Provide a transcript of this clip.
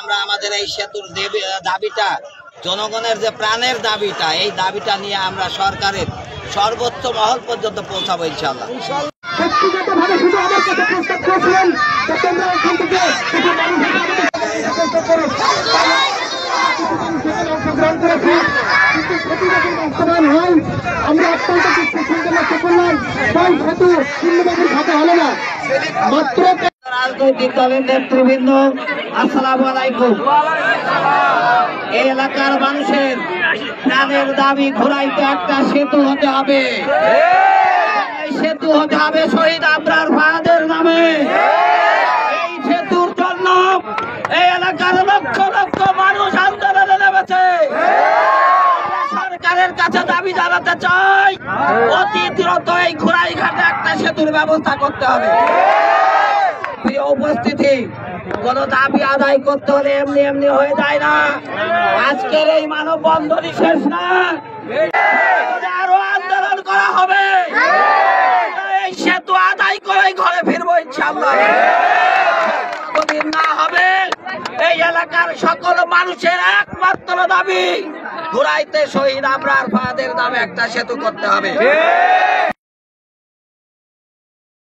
আমরা আমাদের এই সেতুর দাবিটা জনগণের যে প্রাণের দাবিটা, এই দাবিটা নিয়ে আমরা সরকারের সর্বোচ্চ মহল পর্যন্ত পৌঁছাবো ইনশাআল্লাহ। ব্যক্তিগতভাবে শুধু আমার কাছে প্রস্তাব করেছিলেন যে তোমরা এখান থেকে অংশগ্রহণ করেছি, কিন্তু সেটি যখন বাস্তবায়ন হয় আমরা অত্যন্ত চিন্তা করলাম তাই সেতু পূর্ণবাবুর হাতে হলো না। মাত্র রাজনৈতিক দলের নেতৃবৃন্দ, আসসালামু আলাইকুম। এই এলাকার মানুষের প্রাণের দাবি ঘোরাইতে একটা সেতু হতে হবে। এই সেতু হতে হবে শহীদ আবরার ফাহাদের নামে। এই সেতুর জন্য এই এলাকার লক্ষ লক্ষ মানুষ আন্দোলনে নেমেছে। সরকারের কাছে দাবি জানাতে চাই, অতি দ্রুত এই ঘোড়াইঘাটে একটা সেতুর ব্যবস্থা করতে হবে। প্রিয় উপস্থিতি, কোন দাবি আদায় করতে হলে এমনি এমনি হয়ে যায় না। আজকের এই মানববন্ধনই শেষ না, আরো আন্দোলন করা হবে। এই সেতু আদায় করে ঘরে ফিরবো ইনশাআল্লাহ। না হবে এই এলাকার সকল মানুষের একমাত্র দাবি, ঘুরাইতে শহীদ আবরার ফাহাদের নামে একটা সেতু করতে হবে।